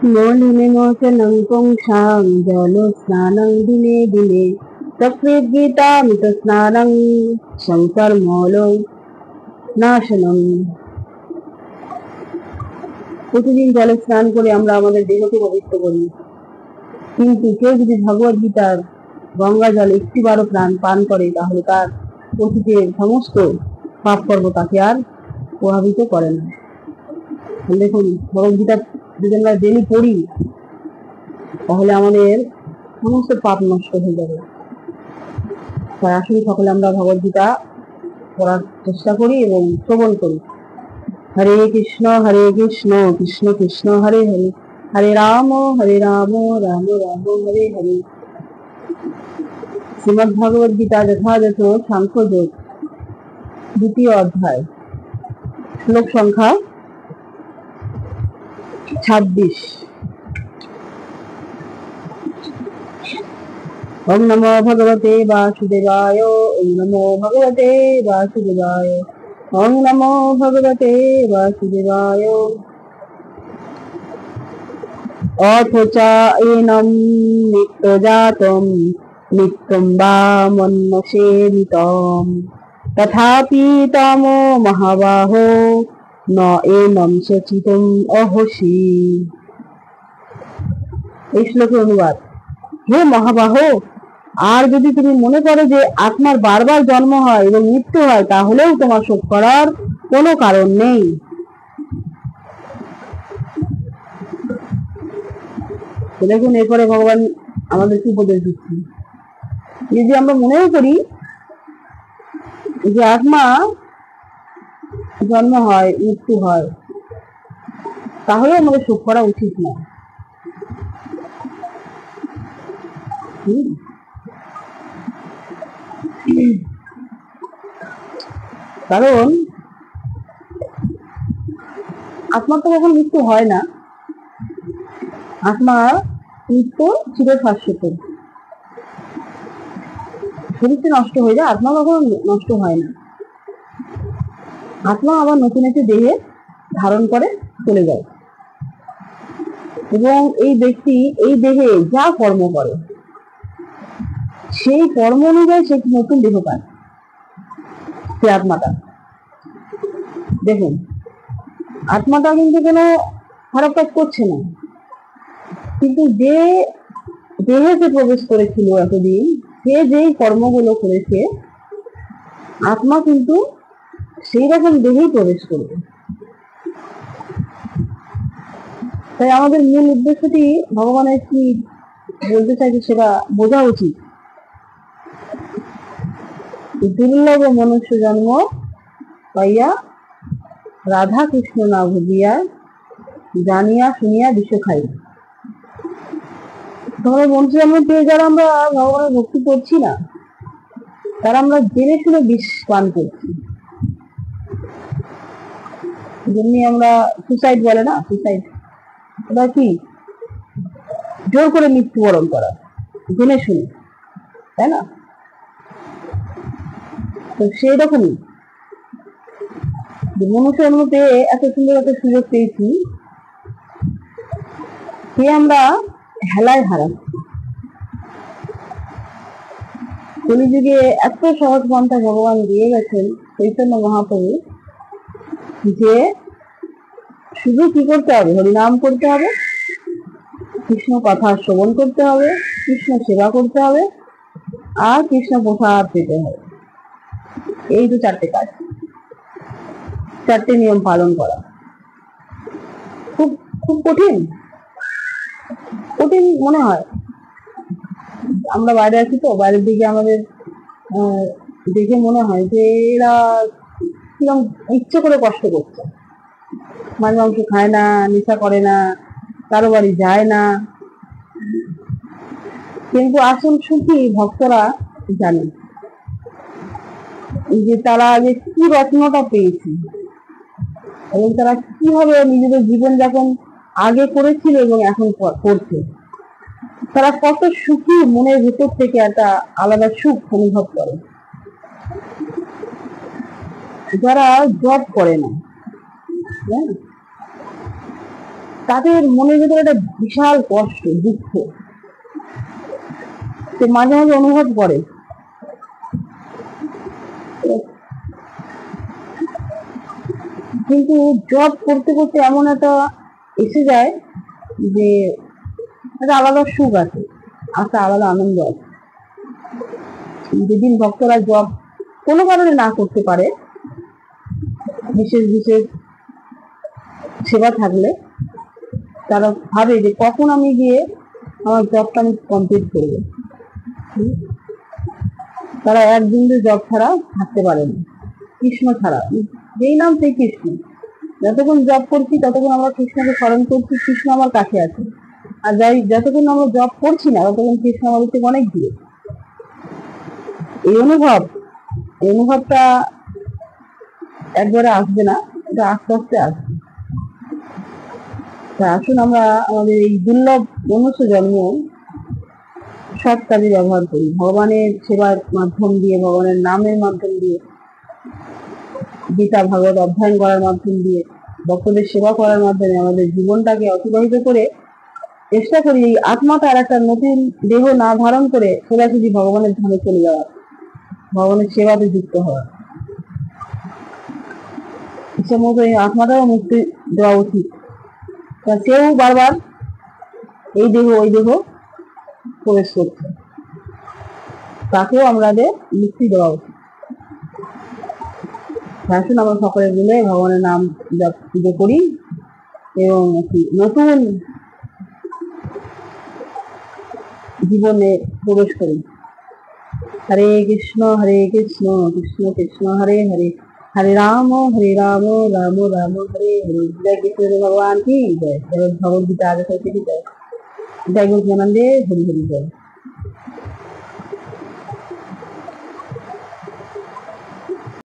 মলিনমোচनं পুংসাং জলস্নাनं দিনে দিনে সকৃদ্গীতামৃতস্নাनं সংকর্মলনাশনম। প্রতিদিন জলে স্নান করে আমরা আমাদের দেহকে পবিত্র করি, কিন্তু কেউ যদি ভগবত গীতার গঙ্গা জল একটিবারও পান করে তাহলে তার অতীতের সমস্ত পাপ কর্ম তাকে আর প্রভাবিত করে না। দেখুন, ভগবত গীতা যদি আমরা ডেলি পড়ি তাহলে আমাদের সমস্ত পাপ নষ্ট হয়ে যাবে। তাই আসলে সকলে আমরা ভগবত গীতা পড়ার চেষ্টা করি এবং শ্রবণ করি। হরে কৃষ্ণ কৃষ্ণ কৃষ্ণ হরে হরে, হরে রাম রাম রাম হরে হরে। শ্রীমদ্ ভগবত গীতা যথাযথ সাংখ্যযোগ 2য় অধ্যায়, শ্লোক সংখ্যা 26। ওম নমো ভগবতে বাসুদেবায়, ওম নমো ভগবতে বাসুদেবায়, ওম নমো ভগবতে বাসুদেবায়। অথ চ এনং নিত্যজাতং নিত্যং বা মন্যসেবিতং তথাপি তমো মহাবাহো ন এনং সচিতং অহসি। এই শ্লোকের অনুবাদ: হে মহাবাহো, আর যদি তুমি মনে করো যে আত্মার বারবার জন্ম হয় এবং মৃত্যু হয়, তাহলেও তোমার শোক করার কোনো কারণ নেই। দেখুন, এরপরে ভগবান আমাদেরকে উপদেশ দিচ্ছেন, যদি আমরা মনেও করি যে আত্মা জন্ম হয় মৃত্যু হয়, তাহলে আমাদের শোক করা উচিত না। কারণ আত্মার তো কখন মৃত্যু হয় না, আত্মা মৃত্যু চিরশাশ্বত। শরীরটি নষ্ট হয়ে যায়, আত্মা কখনো নষ্ট হয় না। আত্মা আবার নতুন একটি দেহে ধারণ করে চলে যায়, এবং এই ব্যক্তি এই দেহে যা কর্ম করে সেই কর্ম অনুযায়ী সে নতুন দেহ পায়, সে আত্মাটা। দেখুন, আত্মাটা কিন্তু কোনো খারাপ কাজ করছে না, কিন্তু যে দেহে সে প্রবেশ করেছিল এতদিন, সে যেই কর্মগুলো করেছে, আত্মা কিন্তু সেই রকম দেহেই প্রবেশ করবে। তাই আমাদের মূল উদ্দেশ্যটি ভগবানের কি বলতে চাইছে সেটা বোঝা উচিত। দুর্লভ মনুষ্য জন্ম পাইয়া রাধা কৃষ্ণ না ভুলিয়া জানিয়া শুনিয়া বিষ খাই। ধরো মনুষ্য জন্ম পেয়ে যারা আমরা ভগবানের ভক্তি করছি না, তারা আমরা জেনে শুনে বিষ পান করছি। যেমনি আমরা সুসাইড বলে না, সুসাইড ওটা কি জোর করে মৃত্যুবরণ করা, জেনে শুনে, তাই না? তো সেই রকমই মনুষ্য জন্ম পেয়ে এত সুন্দর একটা সুযোগ পেয়েছি, সে আমরা হেলায় হারাচ্ছি। কলিযুগে এত সহজ পন্থা ভগবান দিয়ে গেছেন চৈতন্য মহাপ্রভু, যে শুধু কি করতে হবে? হরিনাম করতে হবে, কৃষ্ণ কথা শ্রবণ করতে হবে, কৃষ্ণ সেবা করতে হবে, আর কৃষ্ণ প্রসাদ পেতে হবে। এই তো 4টে কাজ, 4টে নিয়ম পালন করা। খুব খুব কঠিন কঠিন মনে হয়। আমরা বাইরে আছি তো, বাইরের দিকে আমাদের দেখে মনে হয় যে এরা কিরকম ইচ্ছে করে কষ্ট করছে, মাছ মাংস খায় না, নেশা করে না, কারো বাড়ি যায় না, কিন্তু আসল সুখী ভক্তরা জানে যে তারা আগে কি রত্নটা পেয়েছে এবং তারা কিভাবে নিজেদের জীবনযাপন আগে করেছিল এবং এখন করছে। তারা কত সুখী, মনের ভেতর থেকে একটা আলাদা সুখ অনুভব করে। যারা জব করে না, তাদের মনের ভিতরে একটা বিশাল কষ্ট, দুঃখ সে মাঝে মাঝে অনুভব করে। কিন্তু জব করতে করতে এমন একটা এসে যায় যে একটা আলাদা সুখ আছে, একটা আলাদা আনন্দ আছে। যেদিন ভক্তরা জব কোনো কারণে না করতে পারে, বিশেষ বিশেষ সেবা থাকলে, তারা ভাবে যে কখন আমি গিয়ে আমার জবটা আমি কমপ্লিট করবো। তারা একদিন জব ছাড়া থাকতে পারে না, কৃষ্ণ ছাড়া। যেই নাম সেই কৃষ্ণ। যতক্ষণ জব করছি ততক্ষণ আমরা কৃষ্ণকে স্মরণ করছি, কৃষ্ণ আমার কাছে আছে। আর যতক্ষণ আমরা জব করছি না ততক্ষণ কৃষ্ণ আমাদের থেকে অনেক দূরে। এই অনুভবটা একবারে আসবে না, এটা আস্তে আস্তে আসবে। তা আসুন আমরা আমাদের এই দুর্লভ মনুষ্য জন্ম সৎ কাজে ব্যবহার করি, ভগবানের সেবার মাধ্যম দিয়ে, ভগবানের নামের মাধ্যম দিয়ে, গীতা ভাগবত অধ্যয়ন করার মাধ্যম দিয়ে, ভক্তদের সেবা করার মাধ্যমে আমাদের জীবনটাকে অতিবাহিত করে চেষ্টা করি এই আত্মাটা আর একটা নতুন দেহ না ধারণ করে সোজাসুজি ভগবানের ধামে চলে যাওয়া, ভগবানের সেবাতে যুক্ত হওয়া। ইচ্ছা মতো এই আত্মাটাও মুক্তি দেওয়া উচিত। সেও বারবার এই দেহ ওই দেহ প্রবেশ করছে, তাকেও আমাদের মুক্তি দেওয়া উচিত। আসুন আমরা সকলে মিলে ভগবানের নাম পুজো করি এবং একটি নতুন জীবনে প্রবেশ করি। হরে কৃষ্ণ কৃষ্ণ কৃষ্ণ হরে হরে, हरे राम राम राम हरे हरे। जय कृष्ण भगवान की जय। जय भगवद गीता जय जय गुरु ज्ञानंदे हरि हरि जय।